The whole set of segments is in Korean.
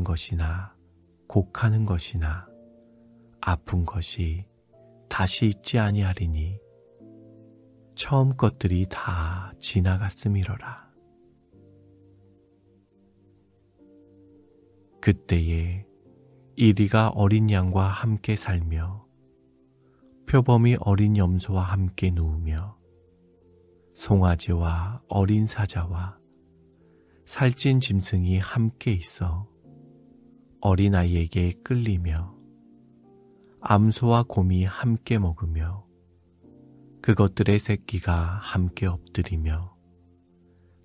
것이나 곡하는 것이나 아픈 것이 다시 있지 아니하리니 처음 것들이 다 지나갔음이로라. 그때에 이리가 어린 양과 함께 살며 표범이 어린 염소와 함께 누우며 송아지와 어린 사자와 살찐 짐승이 함께 있어 어린아이에게 끌리며 암소와 곰이 함께 먹으며 그것들의 새끼가 함께 엎드리며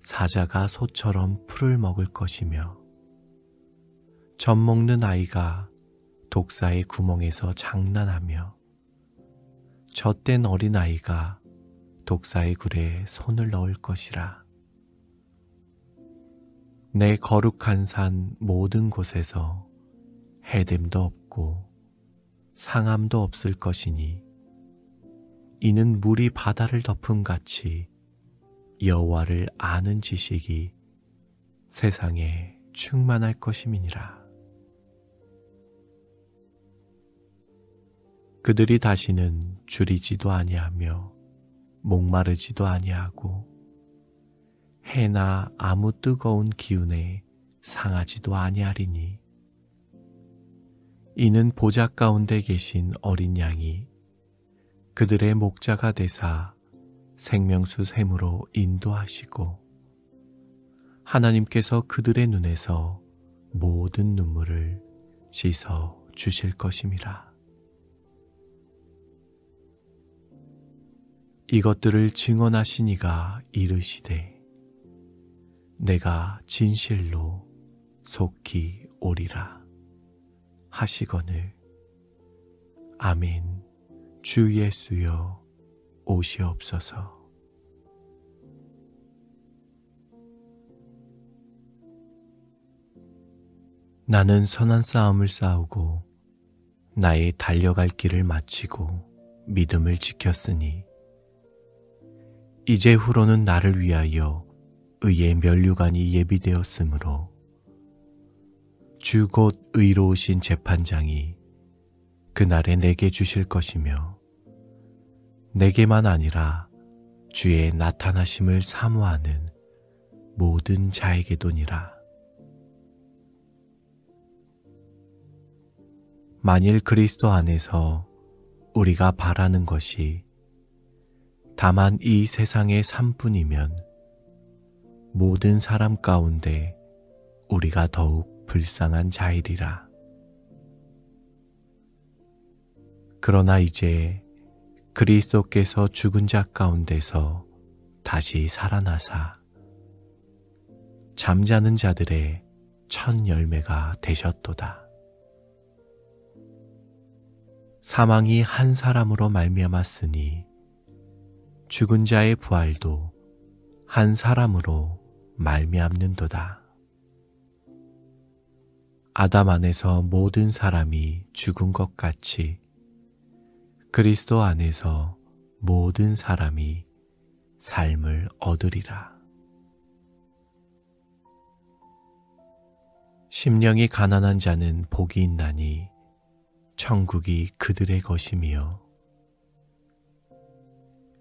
사자가 소처럼 풀을 먹을 것이며 젖 먹는 아이가 독사의 구멍에서 장난하며 젖된 어린아이가 독사의 굴에 손을 넣을 것이라. 내 거룩한 산 모든 곳에서 해됨도 없고 상함도 없을 것이니 이는 물이 바다를 덮음같이 여호와를 아는 지식이 세상에 충만할 것임이니라. 그들이 다시는 줄이지도 아니하며 목마르지도 아니하고 해나 아무 뜨거운 기운에 상하지도 아니하리니 이는 보좌 가운데 계신 어린 양이 그들의 목자가 되사 생명수 샘으로 인도하시고 하나님께서 그들의 눈에서 모든 눈물을 씻어 주실 것임이라. 이것들을 증언하신 이가 이르시되 내가 진실로 속히 오리라 하시거늘 아멘. 주 예수여 오시옵소서. 나는 선한 싸움을 싸우고 나의 달려갈 길을 마치고 믿음을 지켰으니 이제 후로는 나를 위하여 의의 면류관이 예비되었으므로 주 곧 의로우신 재판장이 그날에 내게 주실 것이며 내게만 아니라 주의 나타나심을 사모하는 모든 자에게도니라. 만일 그리스도 안에서 우리가 바라는 것이 다만 이 세상의 삶뿐이면 모든 사람 가운데 우리가 더욱 불쌍한 자이리라. 그러나 이제 그리스도께서 죽은 자 가운데서 다시 살아나사 잠자는 자들의 첫 열매가 되셨도다. 사망이 한 사람으로 말미암았으니 죽은 자의 부활도 한 사람으로 말미암는도다. 아담 안에서 모든 사람이 죽은 것 같이 그리스도 안에서 모든 사람이 삶을 얻으리라. 심령이 가난한 자는 복이 있나니 천국이 그들의 것이며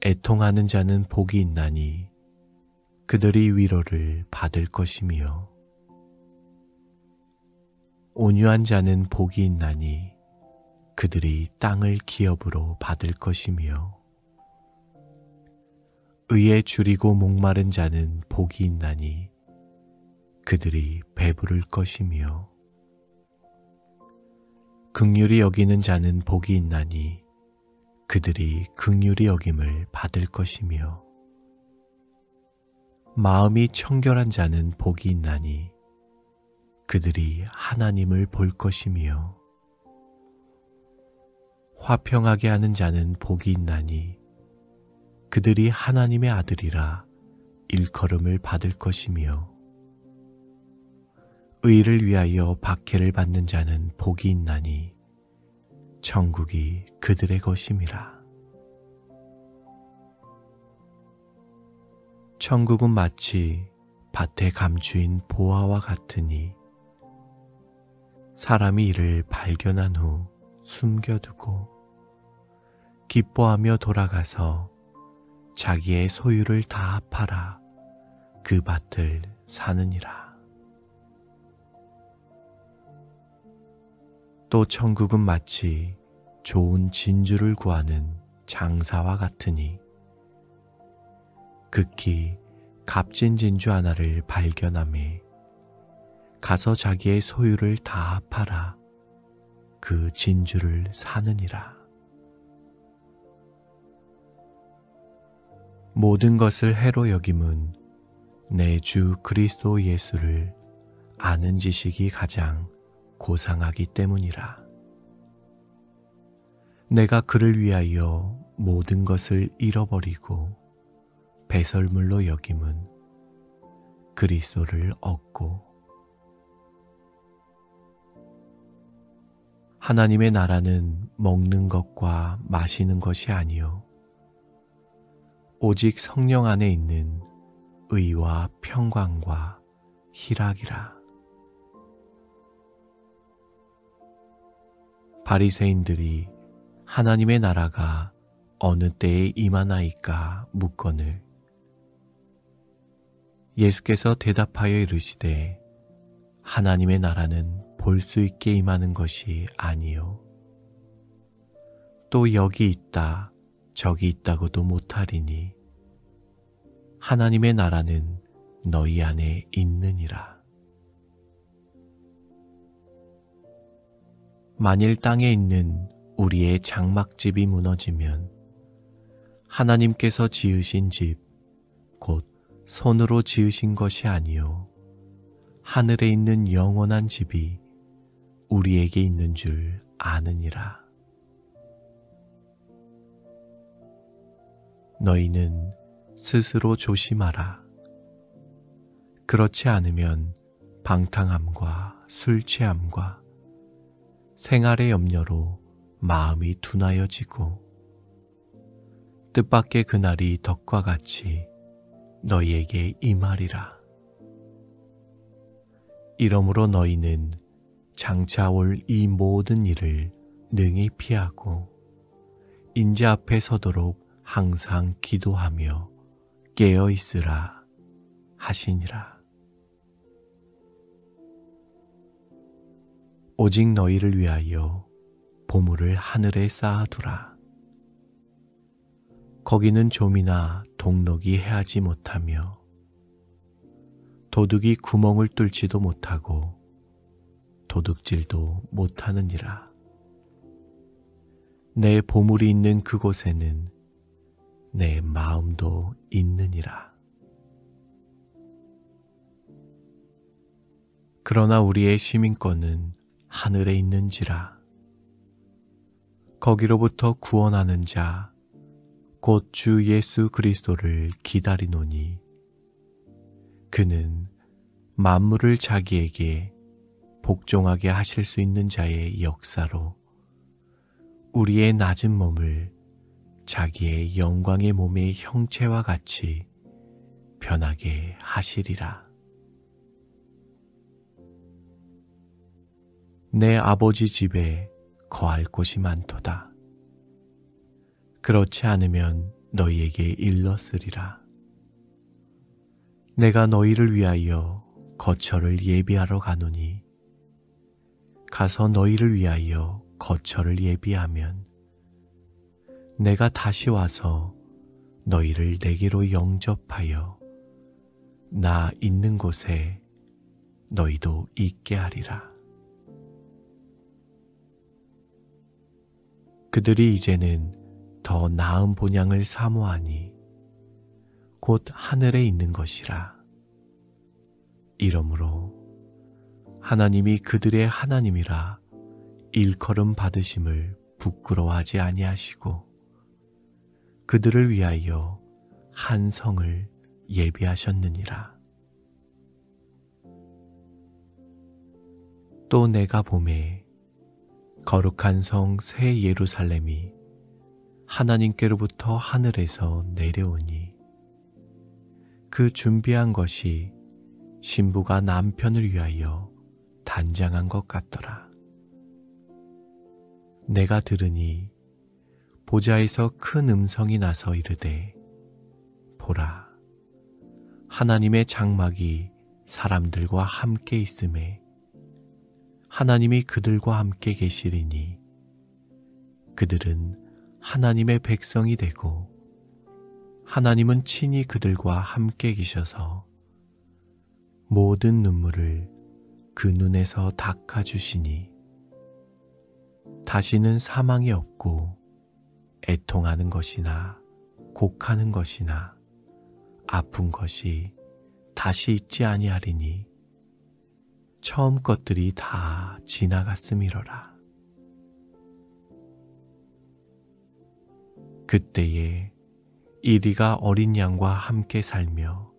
애통하는 자는 복이 있나니 그들이 위로를 받을 것이며 온유한 자는 복이 있나니 그들이 땅을 기업으로 받을 것이며 의에 줄이고 목마른 자는 복이 있나니 그들이 배부를 것이며 긍휼히 여기는 자는 복이 있나니 그들이 긍휼히 여김을 받을 것이며 마음이 청결한 자는 복이 있나니 그들이 하나님을 볼 것이며 화평하게 하는 자는 복이 있나니 그들이 하나님의 아들이라 일컬음을 받을 것이며 의를 위하여 박해를 받는 자는 복이 있나니 천국이 그들의 것임이라. 천국은 마치 밭에 감추인 보화와 같으니 사람이 이를 발견한 후 숨겨두고 기뻐하며 돌아가서 자기의 소유를 다 팔아 그 밭을 사느니라. 또 천국은 마치 좋은 진주를 구하는 장사와 같으니 극히 값진 진주 하나를 발견하매 가서 자기의 소유를 다 팔아 그 진주를 사느니라. 모든 것을 해로 여김은 내 주 그리스도 예수를 아는 지식이 가장 고상하기 때문이라. 내가 그를 위하여 모든 것을 잃어버리고 배설물로 여김은 그리스도를 얻고 하나님의 나라는 먹는 것과 마시는 것이 아니요 오직 성령 안에 있는 의와 평강과 희락이라. 바리새인들이 하나님의 나라가 어느 때에 임하나이까 묻거늘 예수께서 대답하여 이르시되 하나님의 나라는 볼 수 있게 임하는 것이 아니요 또 여기 있다 저기 있다고도 못하리니 하나님의 나라는 너희 안에 있느니라. 만일 땅에 있는 우리의 장막집이 무너지면 하나님께서 지으신 집 곧 손으로 지으신 것이 아니요 하늘에 있는 영원한 집이 우리에게 있는 줄 아느니라. 너희는 스스로 조심하라. 그렇지 않으면 방탕함과 술 취함과 생활의 염려로 마음이 둔하여지고 뜻밖의 그날이 덕과 같이 너희에게 임하리라. 이러므로 너희는 장차 올 이 모든 일을 능히 피하고 인자 앞에 서도록 항상 기도하며 깨어 있으라 하시니라. 오직 너희를 위하여 보물을 하늘에 쌓아두라. 거기는 좀이나 동록이 해하지 못하며 도둑이 구멍을 뚫지도 못하고 도둑질도 못하느니라. 내 보물이 있는 그곳에는 내 마음도 있느니라. 그러나 우리의 시민권은 하늘에 있는지라. 거기로부터 구원하는 자 곧 주 예수 그리스도를 기다리노니 그는 만물을 자기에게 복종하게 하실 수 있는 자의 역사로 우리의 낮은 몸을 자기의 영광의 몸의 형체와 같이 변하게 하시리라. 내 아버지 집에 거할 곳이 많도다. 그렇지 않으면 너희에게 일렀으리라. 내가 너희를 위하여 거처를 예비하러 가노니 가서 너희를 위하여 거처를 예비하면 내가 다시 와서 너희를 내게로 영접하여 나 있는 곳에 너희도 있게 하리라. 그들이 이제는 더 나은 본향을 사모하니 곧 하늘에 있는 것이라. 이러므로 하나님이 그들의 하나님이라 일컬음 받으심을 부끄러워하지 아니하시고 그들을 위하여 한 성을 예비하셨느니라. 또 내가 보매 거룩한 성 새 예루살렘이 하나님께로부터 하늘에서 내려오니 그 준비한 것이 신부가 남편을 위하여 단장한 것 같더라. 내가 들으니 보좌에서 큰 음성이 나서 이르되, 보라, 하나님의 장막이 사람들과 함께 있음에 하나님이 그들과 함께 계시리니 그들은 하나님의 백성이 되고 하나님은 친히 그들과 함께 계셔서 모든 눈물을 그 눈에서 닦아주시니 다시는 사망이 없고 애통하는 것이나 곡하는 것이나 아픈 것이 다시 있지 아니하리니 처음 것들이 다 지나갔음이로라. 그때에 이리가 어린 양과 함께 살며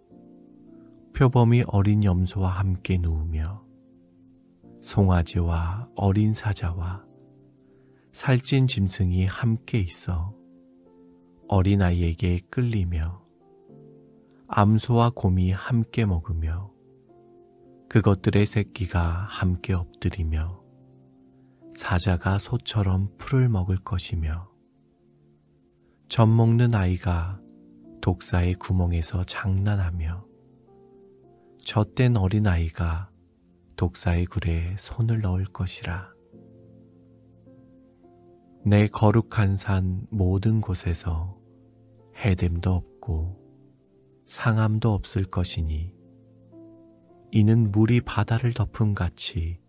표범이 어린 염소와 함께 누우며 송아지와 어린 사자와 살찐 짐승이 함께 있어 어린아이에게 끌리며 암소와 곰이 함께 먹으며 그것들의 새끼가 함께 엎드리며 사자가 소처럼 풀을 먹을 것이며 젖 먹는 아이가 독사의 구멍에서 장난하며 젖된 어린아이가 독사의 굴에 손을 넣을 것이라. 내 거룩한 산 모든 곳에서 해됨도 없고 상함도 없을 것이니 이는 물이 바다를 덮음같이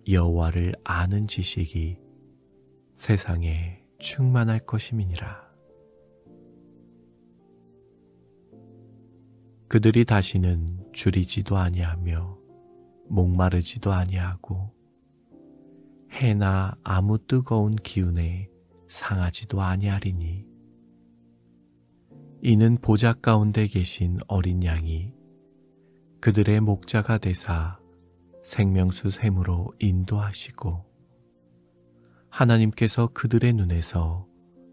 여호와를 아는 지식이 세상에 충만할 것임이니라. 그들이 다시는 줄이지도 아니하며 목마르지도 아니하고 해나 아무 뜨거운 기운에 상하지도 아니하리니 이는 보좌 가운데 계신 어린 양이 그들의 목자가 되사 생명수 샘으로 인도하시고 하나님께서 그들의 눈에서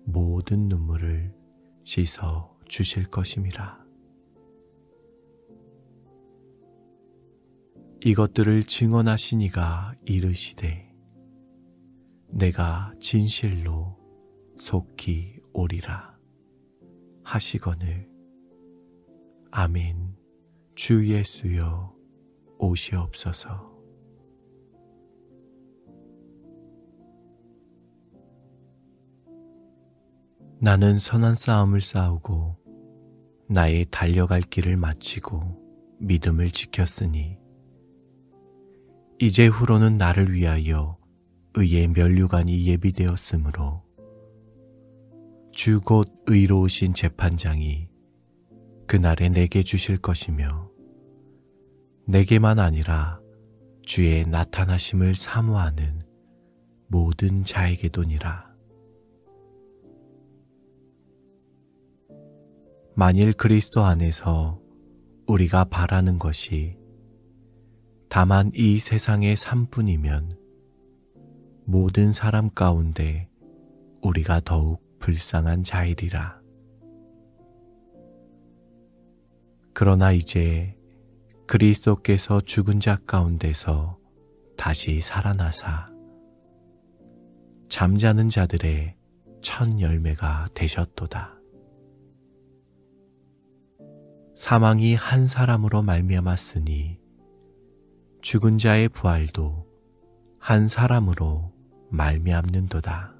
모든 눈물을 씻어 주실 것임이라. 이것들을 증언하신 이가 이르시되 내가 진실로 속히 오리라 하시거늘 아멘. 주 예수여 오시옵소서. 나는 선한 싸움을 싸우고 나의 달려갈 길을 마치고 믿음을 지켰으니 이제 후로는 나를 위하여 의의 면류관이 예비되었으므로 주 곧 의로우신 재판장이 그날에 내게 주실 것이며 내게만 아니라 주의 나타나심을 사모하는 모든 자에게도니라. 만일 그리스도 안에서 우리가 바라는 것이 다만 이 세상의 삶뿐이면 모든 사람 가운데 우리가 더욱 불쌍한 자이리라. 그러나 이제 그리스도께서 죽은 자 가운데서 다시 살아나사 잠자는 자들의 첫 열매가 되셨도다. 사망이 한 사람으로 말미암았으니 죽은 자의 부활도 한 사람으로 말미암는도다.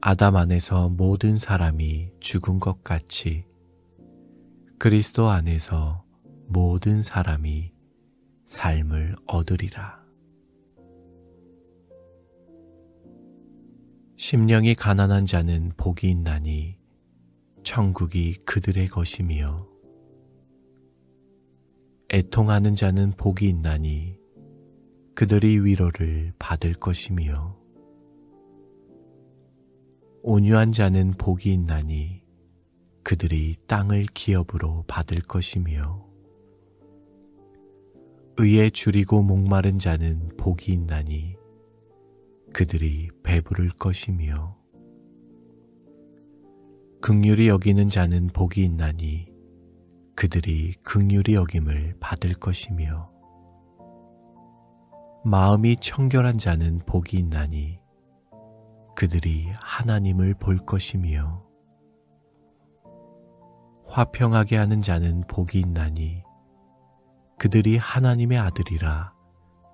아담 안에서 모든 사람이 죽은 것 같이 그리스도 안에서 모든 사람이 삶을 얻으리라. 심령이 가난한 자는 복이 있나니 천국이 그들의 것이며 애통하는 자는 복이 있나니 그들이 위로를 받을 것이며 온유한 자는 복이 있나니 그들이 땅을 기업으로 받을 것이며 의에 줄이고 목마른 자는 복이 있나니 그들이 배부를 것이며 긍휼히 여기는 자는 복이 있나니 그들이 긍휼히 여김을 받을 것이며 마음이 청결한 자는 복이 있나니 그들이 하나님을 볼 것이며 화평하게 하는 자는 복이 있나니 그들이 하나님의 아들이라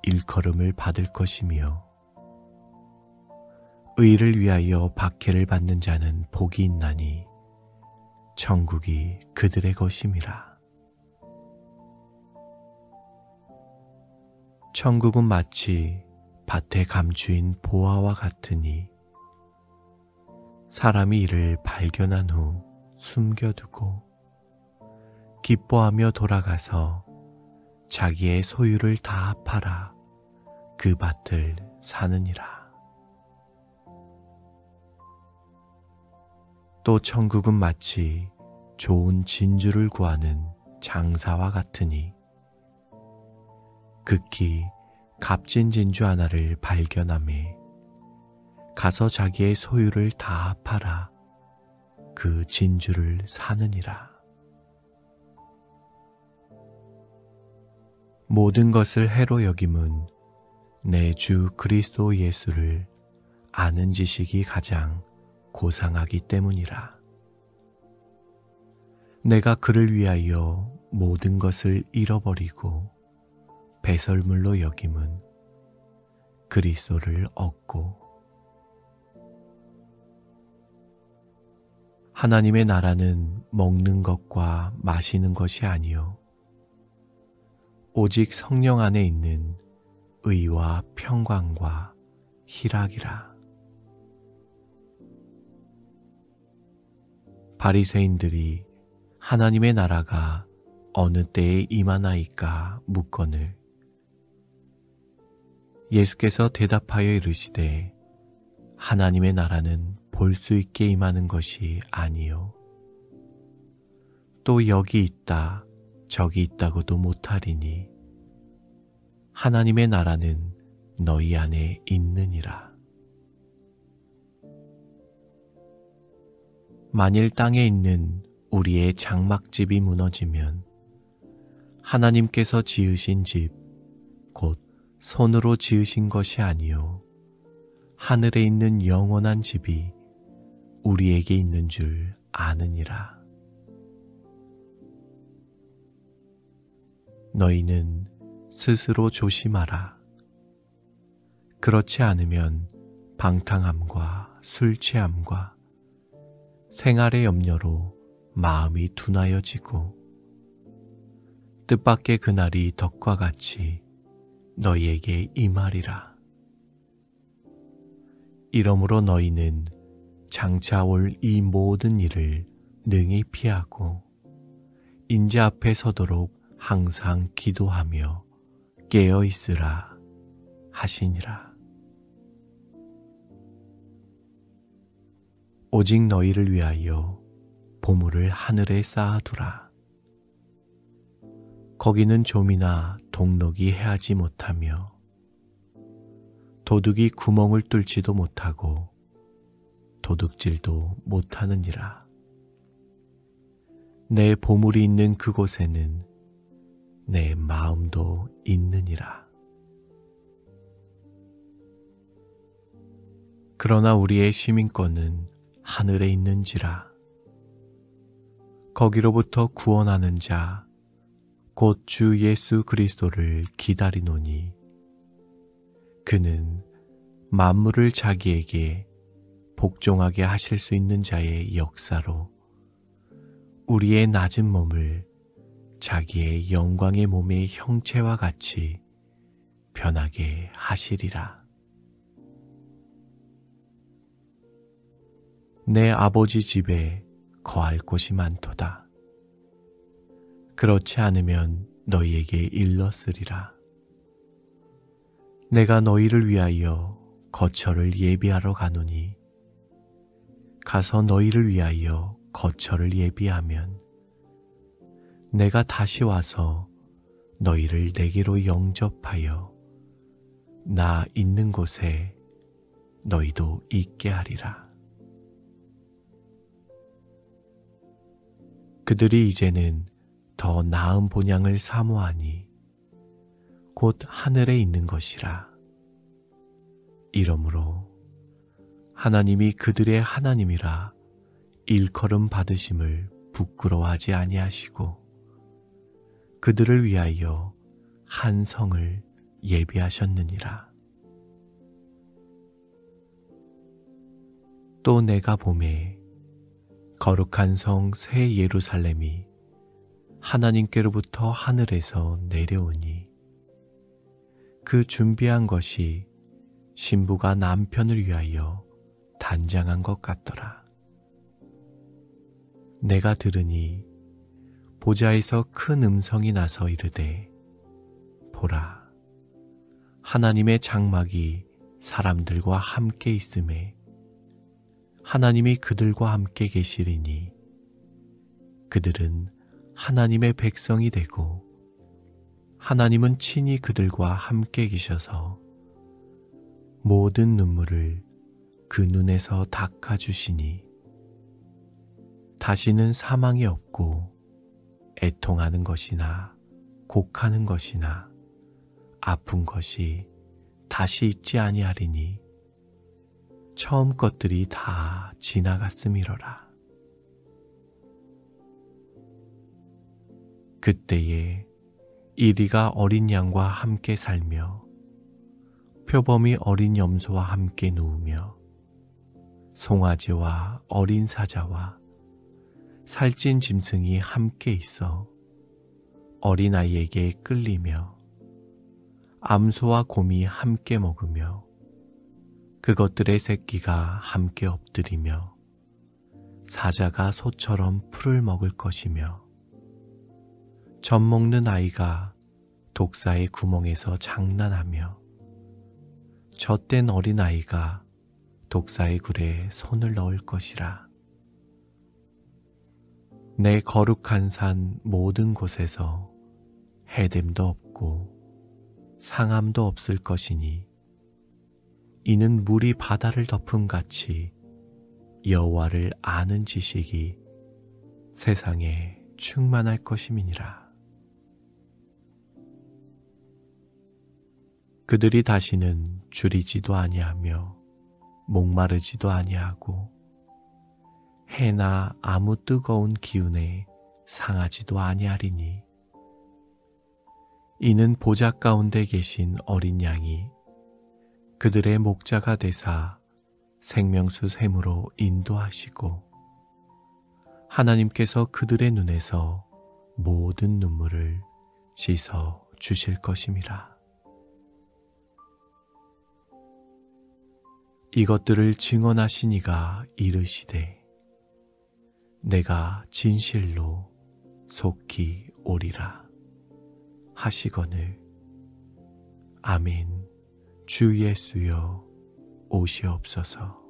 일컬음을 받을 것이며 의를 위하여 박해를 받는 자는 복이 있나니 천국이 그들의 것임이라. 천국은 마치 밭에 감추인 보화와 같으니 사람이 이를 발견한 후 숨겨두고 기뻐하며 돌아가서 자기의 소유를 다 팔아 그 밭을 사느니라. 또 천국은 마치 좋은 진주를 구하는 장사와 같으니 극히 값진 진주 하나를 발견하매 가서 자기의 소유를 다 팔아 그 진주를 사느니라. 모든 것을 해로 여김은 내 주 그리스도 예수를 아는 지식이 가장 고상하기 때문이라. 내가 그를 위하여 모든 것을 잃어버리고 배설물로 여김은 그리스도를 얻고 하나님의 나라는 먹는 것과 마시는 것이 아니요 오직 성령 안에 있는 의와 평강과 희락이라. 바리새인들이 하나님의 나라가 어느 때에 임하나이까 묻거늘 예수께서 대답하여 이르시되 하나님의 나라는 볼 수 있게 임하는 것이 아니요 또 여기 있다 저기 있다고도 못하리니 하나님의 나라는 너희 안에 있느니라. 만일 땅에 있는 우리의 장막집이 무너지면 하나님께서 지으신 집, 곧 손으로 지으신 것이 아니요 하늘에 있는 영원한 집이 우리에게 있는 줄 아느니라. 너희는 스스로 조심하라. 그렇지 않으면 방탕함과 술 취함과 생활의 염려로 마음이 둔하여지고 뜻밖의 그날이 덕과 같이 너희에게 임하리라. 이러므로 너희는 장차 올 이 모든 일을 능히 피하고 인재 앞에 서도록 항상 기도하며 깨어 있으라 하시니라. 오직 너희를 위하여 보물을 하늘에 쌓아두라. 거기는 좀이나 동록이 해하지 못하며 도둑이 구멍을 뚫지도 못하고 도둑질도 못하느니라. 내 보물이 있는 그곳에는 내 마음도 있느니라. 그러나 우리의 시민권은 하늘에 있는지라. 거기로부터 구원하는 자 곧 주 예수 그리스도를 기다리노니 그는 만물을 자기에게 복종하게 하실 수 있는 자의 역사로 우리의 낮은 몸을 자기의 영광의 몸의 형체와 같이 변하게 하시리라. 내 아버지 집에 거할 곳이 많도다. 그렇지 않으면 너희에게 일렀으리라. 내가 너희를 위하여 거처를 예비하러 가노니 가서 너희를 위하여 거처를 예비하면 내가 다시 와서 너희를 내게로 영접하여 나 있는 곳에 너희도 있게 하리라. 그들이 이제는 더 나은 본향을 사모하니 곧 하늘에 있는 것이라. 이러므로 하나님이 그들의 하나님이라 일컬음 받으심을 부끄러워하지 아니하시고 그들을 위하여 한 성을 예비하셨느니라. 또 내가 보매 거룩한 성 새 예루살렘이 하나님께로부터 하늘에서 내려오니 그 준비한 것이 신부가 남편을 위하여 단장한 것 같더라. 내가 들으니 보좌에서 큰 음성이 나서 이르되 보라, 하나님의 장막이 사람들과 함께 있음에 하나님이 그들과 함께 계시리니 그들은 하나님의 백성이 되고 하나님은 친히 그들과 함께 계셔서 모든 눈물을 그 눈에서 닦아주시니 다시는 사망이 없고 애통하는 것이나 곡하는 것이나 아픈 것이 다시 있지 아니하리니 처음 것들이 다 지나갔음이로라. 그때에 이리가 어린 양과 함께 살며 표범이 어린 염소와 함께 누우며 송아지와 어린 사자와 살찐 짐승이 함께 있어 어린아이에게 끌리며 암소와 곰이 함께 먹으며 그것들의 새끼가 함께 엎드리며 사자가 소처럼 풀을 먹을 것이며 젖 먹는 아이가 독사의 구멍에서 장난하며 젖된 어린아이가 독사의 굴에 손을 넣을 것이라. 내 거룩한 산 모든 곳에서 해됨도 없고 상함도 없을 것이니 이는 물이 바다를 덮음같이 여호와를 아는 지식이 세상에 충만할 것임이니라. 그들이 다시는 줄이지도 아니하며 목마르지도 아니하고 해나 아무 뜨거운 기운에 상하지도 아니하리니 이는 보좌 가운데 계신 어린 양이 그들의 목자가 되사 생명수 샘으로 인도하시고 하나님께서 그들의 눈에서 모든 눈물을 씻어 주실 것임이라. 이것들을 증언하신 이가 이르시되 내가 진실로 속히 오리라 하시거늘 아멘. 주 예수여 오시옵소서.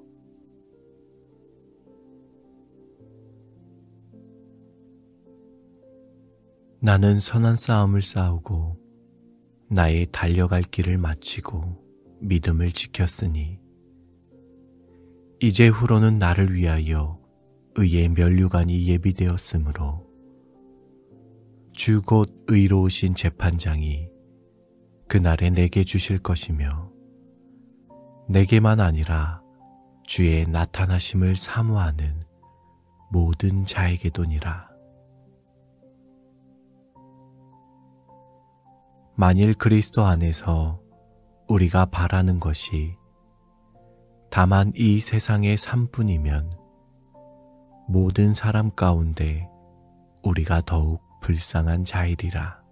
나는 선한 싸움을 싸우고 나의 달려갈 길을 마치고 믿음을 지켰으니 이제 후로는 나를 위하여 의의 면류관이 예비되었으므로 주 곧 의로우신 재판장이 그날에 내게 주실 것이며 내게만 아니라 주의 나타나심을 사모하는 모든 자에게도니라. 만일 그리스도 안에서 우리가 바라는 것이 다만 이 세상의 삶뿐이면 모든 사람 가운데 우리가 더욱 불쌍한 자이리라.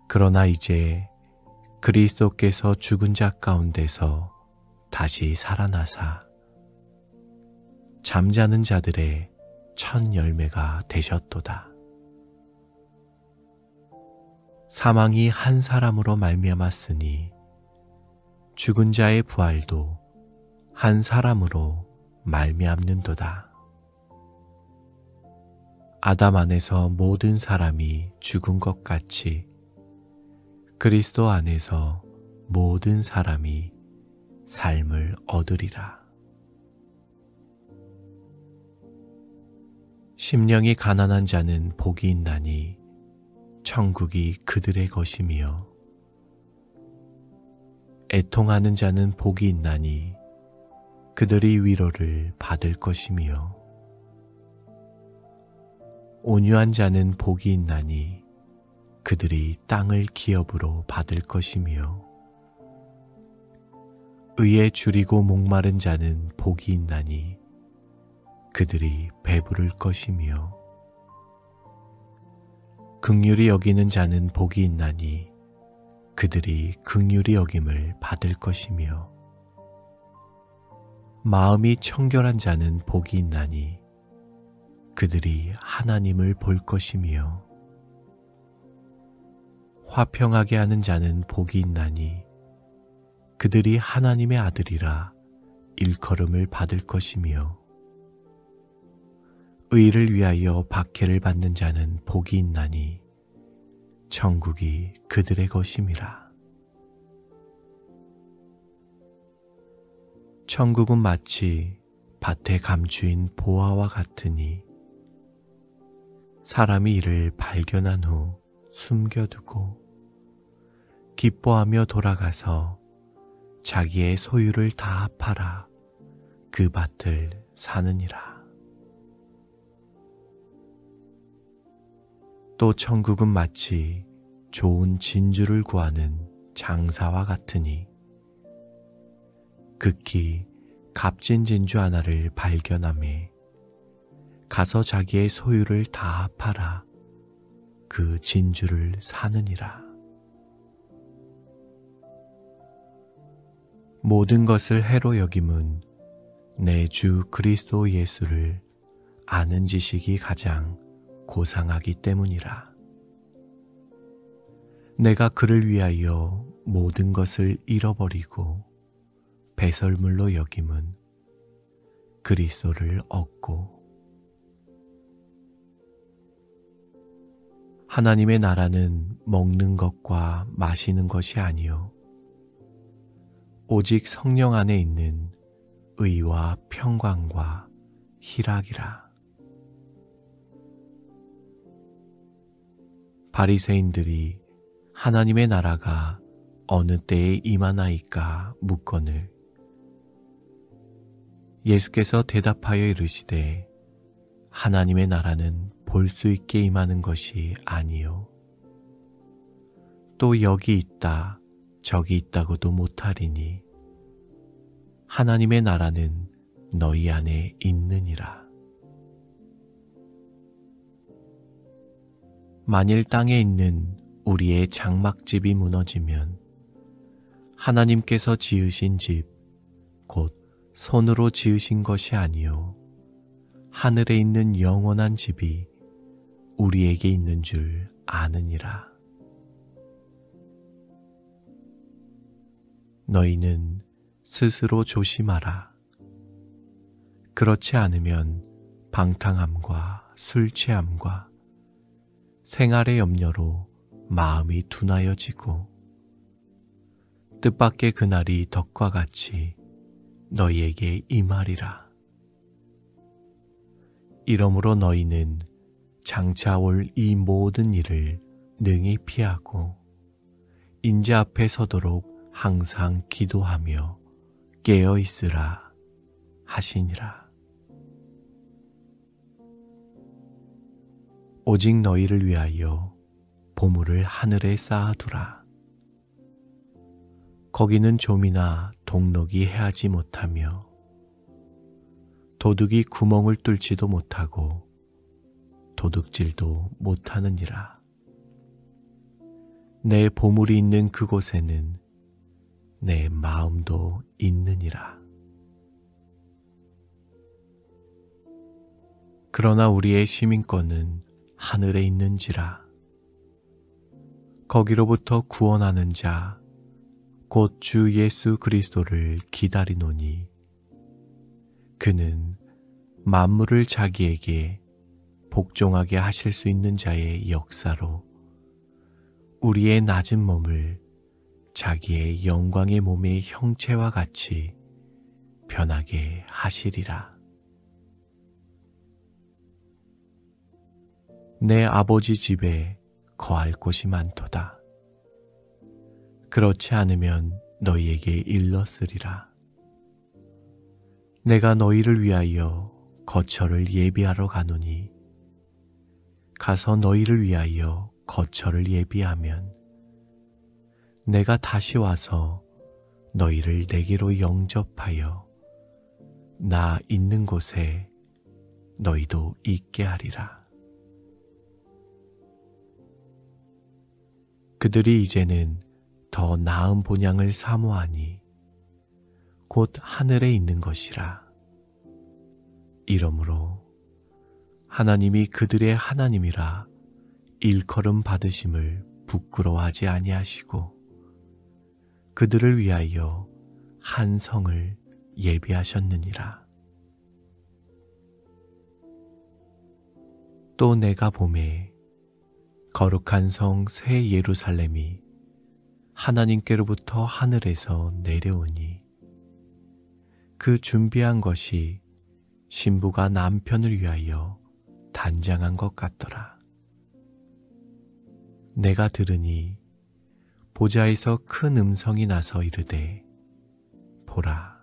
그러나 이제 그리스도께서 죽은 자 가운데서 다시 살아나사 잠자는 자들의 첫 열매가 되셨도다. 사망이 한 사람으로 말미암았으니 죽은 자의 부활도 한 사람으로 말미암는도다. 아담 안에서 모든 사람이 죽은 것 같이 그리스도 안에서 모든 사람이 삶을 얻으리라. 심령이 가난한 자는 복이 있나니 천국이 그들의 것이며 애통하는 자는 복이 있나니 그들이 위로를 받을 것이며 온유한 자는 복이 있나니 그들이 땅을 기업으로 받을 것이며 의에 줄이고 목마른 자는 복이 있나니 그들이 배부를 것이며 긍휼히 여기는 자는 복이 있나니 그들이 긍휼히 여김을 받을 것이며 마음이 청결한 자는 복이 있나니 그들이 하나님을 볼 것이며 화평하게 하는 자는 복이 있나니 그들이 하나님의 아들이라 일컬음을 받을 것이며 의를 위하여 박해를 받는 자는 복이 있나니 천국이 그들의 것임이라. 천국은 마치 밭에 감추인 보화와 같으니 사람이 이를 발견한 후 숨겨두고 기뻐하며 돌아가서 자기의 소유를 다 팔아 그 밭을 사느니라. 또 천국은 마치 좋은 진주를 구하는 장사와 같으니 극히 값진 진주 하나를 발견하매 가서 자기의 소유를 다 팔아 그 진주를 사느니라. 모든 것을 해로 여김은 내 주 그리스도 예수를 아는 지식이 가장 고상하기 때문이라. 내가 그를 위하여 모든 것을 잃어버리고 배설물로 여김은 그리스도를 얻고 하나님의 나라는 먹는 것과 마시는 것이 아니요 오직 성령 안에 있는 의와 평강과 희락이라. 바리새인들이 하나님의 나라가 어느 때에 임하나이까 묻거늘 예수께서 대답하여 이르시되 하나님의 나라는 볼 수 있게 임하는 것이 아니요 또 여기 있다 저기 있다고도 못하리니 하나님의 나라는 너희 안에 있느니라. 만일 땅에 있는 우리의 장막집이 무너지면 하나님께서 지으신 집, 곧 손으로 지으신 것이 아니요 하늘에 있는 영원한 집이 우리에게 있는 줄 아느니라. 너희는 스스로 조심하라. 그렇지 않으면 방탕함과 술 취함과 생활의 염려로 마음이 둔하여지고 뜻밖의 그날이 덕과 같이 너희에게 임하리라. 이러므로 너희는 장차 올 이 모든 일을 능히 피하고 인재 앞에 서도록 항상 기도하며 깨어 있으라 하시니라. 오직 너희를 위하여 보물을 하늘에 쌓아두라. 거기는 좀이나 동록이 해하지 못하며 도둑이 구멍을 뚫지도 못하고 도둑질도 못하느니라. 내 보물이 있는 그곳에는 내 마음도 있느니라. 그러나 우리의 시민권은 하늘에 있는지라. 거기로부터 구원하는 자 곧 주 예수 그리스도를 기다리노니 그는 만물을 자기에게 복종하게 하실 수 있는 자의 역사로 우리의 낮은 몸을 자기의 영광의 몸의 형체와 같이 변하게 하시리라. 내 아버지 집에 거할 곳이 많도다. 그렇지 않으면 너희에게 일렀으리라. 내가 너희를 위하여 거처를 예비하러 가노니 가서 너희를 위하여 거처를 예비하면 내가 다시 와서 너희를 내게로 영접하여 나 있는 곳에 너희도 있게 하리라. 그들이 이제는 더 나은 본향을 사모하니 곧 하늘에 있는 것이라. 이러므로 하나님이 그들의 하나님이라 일컬음 받으심을 부끄러워하지 아니하시고 그들을 위하여 한 성을 예비하셨느니라. 또 내가 보매 거룩한 성 새 예루살렘이 하나님께로부터 하늘에서 내려오니 그 준비한 것이 신부가 남편을 위하여 단장한 것 같더라. 내가 들으니 보좌에서 큰 음성이 나서 이르되 보라,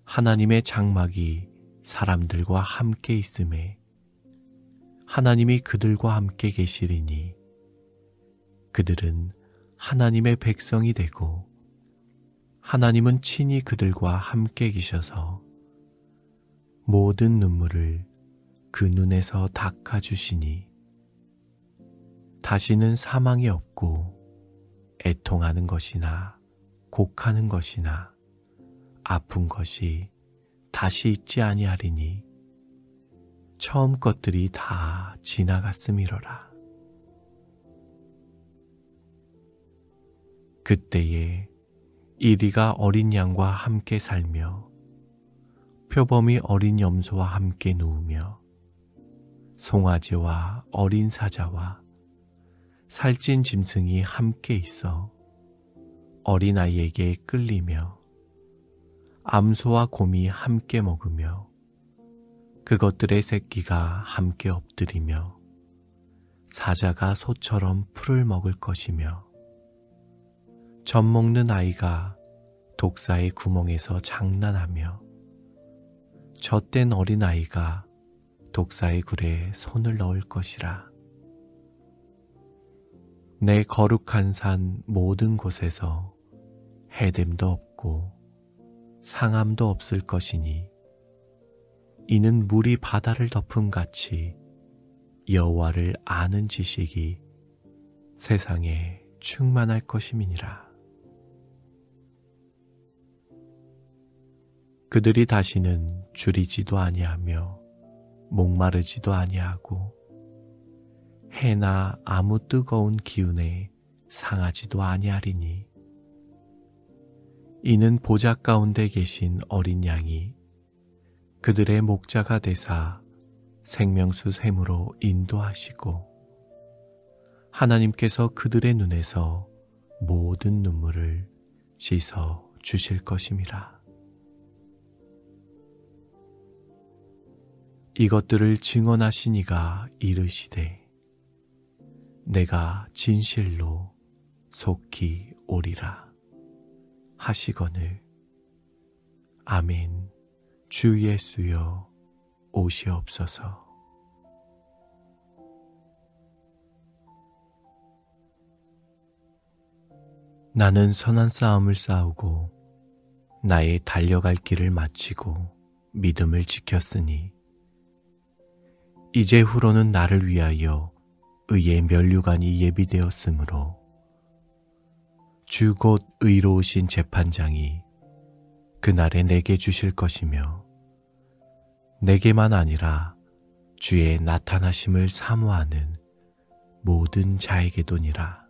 하나님의 장막이 사람들과 함께 있음에 하나님이 그들과 함께 계시리니 그들은 하나님의 백성이 되고 하나님은 친히 그들과 함께 계셔서 모든 눈물을 그 눈에서 닦아주시니 다시는 사망이 없고 애통하는 것이나 곡하는 것이나 아픈 것이 다시 있지 아니하리니 처음 것들이 다 지나갔음이로라. 그때에 이리가 어린 양과 함께 살며 표범이 어린 염소와 함께 누우며 송아지와 어린 사자와 살찐 짐승이 함께 있어 어린아이에게 끌리며 암소와 곰이 함께 먹으며 그것들의 새끼가 함께 엎드리며 사자가 소처럼 풀을 먹을 것이며 젖 먹는 아이가 독사의 구멍에서 장난하며 젖된 어린아이가 독사의 굴에 손을 넣을 것이라. 내 거룩한 산 모든 곳에서 해됨도 없고 상함도 없을 것이니 이는 물이 바다를 덮음같이 여호와를 아는 지식이 세상에 충만할 것임이니라. 그들이 다시는 줄이지도 아니하며 목마르지도 아니하고 해나 아무 뜨거운 기운에 상하지도 아니하리니 이는 보좌 가운데 계신 어린 양이 그들의 목자가 되사 생명수 샘으로 인도하시고 하나님께서 그들의 눈에서 모든 눈물을 씻어 주실 것임이라. 이것들을 증언하신 이가 이르시되 내가 진실로 속히 오리라 하시거늘 아멘. 주 예수여 오시옵소서. 나는 선한 싸움을 싸우고 나의 달려갈 길을 마치고 믿음을 지켰으니 이제 후로는 나를 위하여 의의 면류관이 예비되었으므로 주 곧 의로우신 재판장이 그날에 내게 주실 것이며 내게만 아니라 주의 나타나심을 사모하는 모든 자에게도니라.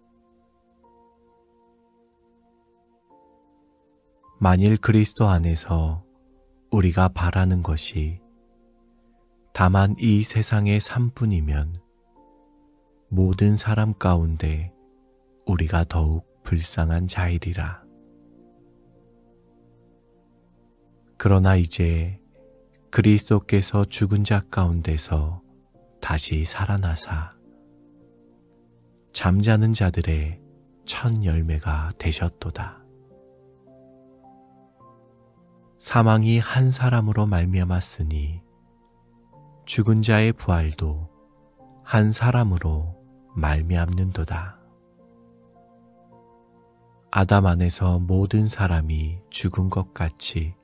만일 그리스도 안에서 우리가 바라는 것이 다만 이 세상의 삶뿐이면 모든 사람 가운데 우리가 더욱 불쌍한 자이리라. 그러나 이제 그리스도께서 죽은 자 가운데서 다시 살아나사 잠자는 자들의 첫 열매가 되셨도다. 사망이 한 사람으로 말미암았으니 죽은 자의 부활도 한 사람으로 말미암는도다. 아담 안에서 모든 사람이 죽은 것 같이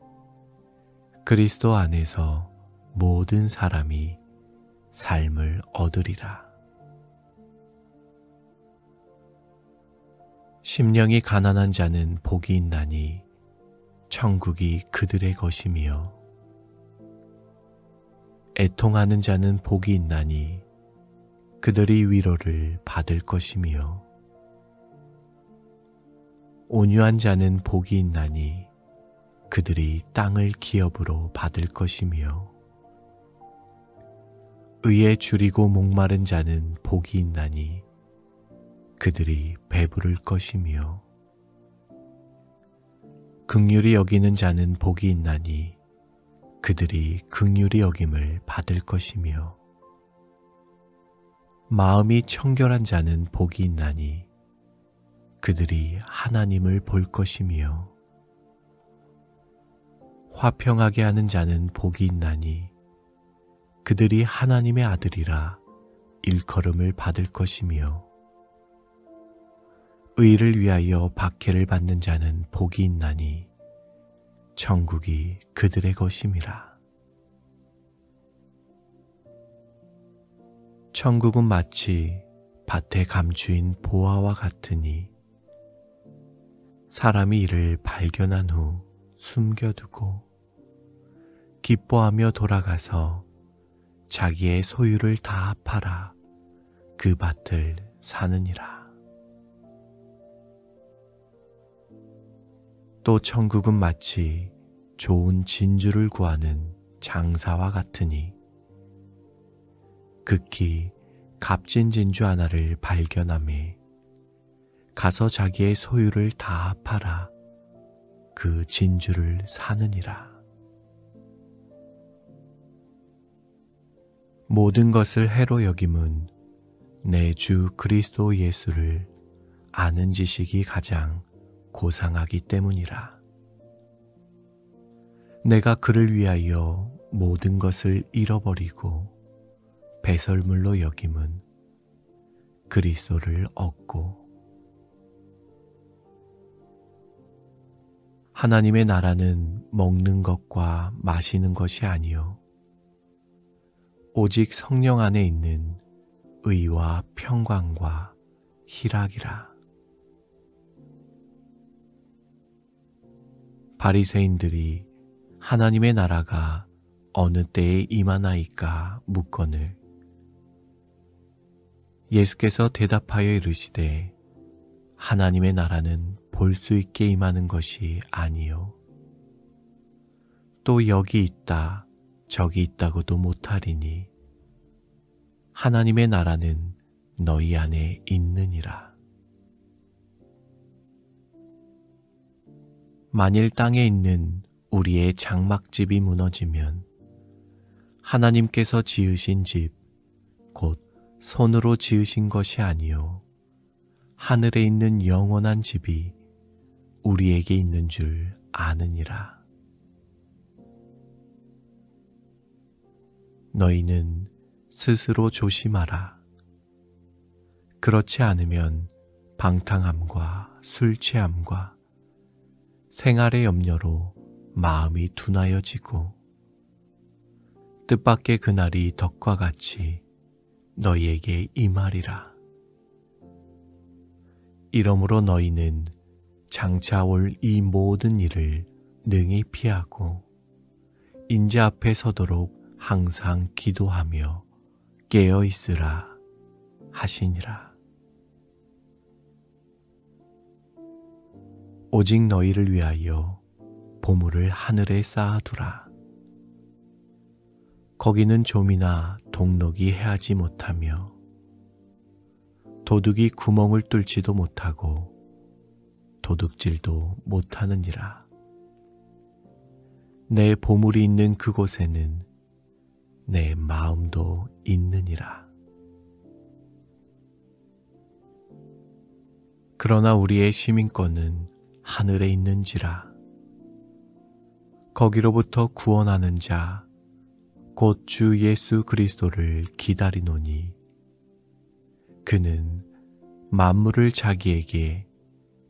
그리스도 안에서 모든 사람이 삶을 얻으리라. 심령이 가난한 자는 복이 있나니 천국이 그들의 것이며 애통하는 자는 복이 있나니 그들이 위로를 받을 것이며 온유한 자는 복이 있나니 그들이 땅을 기업으로 받을 것이며 의에 줄이고 목마른 자는 복이 있나니 그들이 배부를 것이며 긍휼히 여기는 자는 복이 있나니 그들이 긍휼히 여김을 받을 것이며 마음이 청결한 자는 복이 있나니 그들이 하나님을 볼 것이며 화평하게 하는 자는 복이 있나니 그들이 하나님의 아들이라 일컬음을 받을 것이며 의를 위하여 박해를 받는 자는 복이 있나니 천국이 그들의 것임이라. 천국은 마치 밭에 감추인 보화와 같으니 사람이 이를 발견한 후 숨겨두고 기뻐하며 돌아가서 자기의 소유를 다 팔아 그 밭을 사느니라. 또 천국은 마치 좋은 진주를 구하는 장사와 같으니 극히 값진 진주 하나를 발견하매 가서 자기의 소유를 다 팔아 그 진주를 사느니라. 모든 것을 해로 여김은 내 주 그리스도 예수를 아는 지식이 가장 고상하기 때문이라. 내가 그를 위하여 모든 것을 잃어버리고 배설물로 여김은 그리스도를 얻고 하나님의 나라는 먹는 것과 마시는 것이 아니요 오직 성령 안에 있는 의와 평강과 희락이라. 바리새인들이 하나님의 나라가 어느 때에 임하나이까 묻거늘 예수께서 대답하여 이르시되 하나님의 나라는 볼 수 있게 임하는 것이 아니요 또 여기 있다 저기 있다고도 못하리니 하나님의 나라는 너희 안에 있느니라. 만일 땅에 있는 우리의 장막집이 무너지면 하나님께서 지으신 집, 곧 손으로 지으신 것이 아니요 하늘에 있는 영원한 집이 우리에게 있는 줄 아느니라. 너희는 스스로 조심하라. 그렇지 않으면 방탕함과 술 취함과 생활의 염려로 마음이 둔하여지고 뜻밖의 그날이 덕과 같이 너희에게 임하리라. 이러므로 너희는 장차 올 이 모든 일을 능히 피하고 인재 앞에 서도록 항상 기도하며 깨어 있으라 하시니라. 오직 너희를 위하여 보물을 하늘에 쌓아두라. 거기는 좀이나 동록이 해하지 못하며 도둑이 구멍을 뚫지도 못하고 도둑질도 못하느니라. 내 보물이 있는 그곳에는 내 마음도 있느니라. 그러나 우리의 시민권은 하늘에 있는지라. 거기로부터 구원하는 자, 곧 주 예수 그리스도를 기다리노니 그는 만물을 자기에게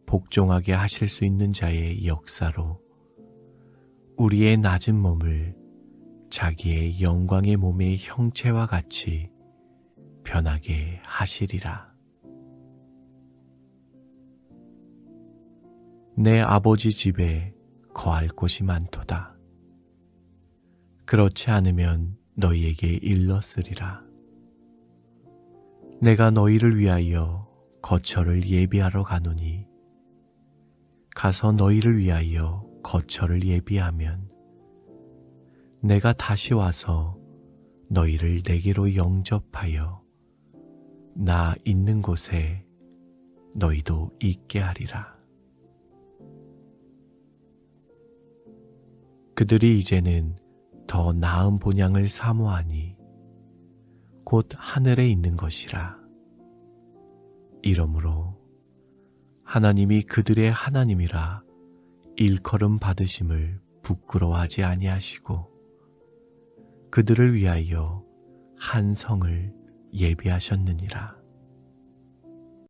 복종하게 하실 수 있는 자의 역사로 우리의 낮은 몸을 자기의 영광의 몸의 형체와 같이 변하게 하시리라. 내 아버지 집에 거할 곳이 많도다. 그렇지 않으면 너희에게 일렀으리라. 내가 너희를 위하여 거처를 예비하러 가노니 가서 너희를 위하여 거처를 예비하면 내가 다시 와서 너희를 내게로 영접하여 나 있는 곳에 너희도 있게 하리라. 그들이 이제는 더 나은 본향을 사모하니 곧 하늘에 있는 것이라. 이러므로 하나님이 그들의 하나님이라 일컬음 받으심을 부끄러워하지 아니하시고 그들을 위하여 한 성을 예비하셨느니라.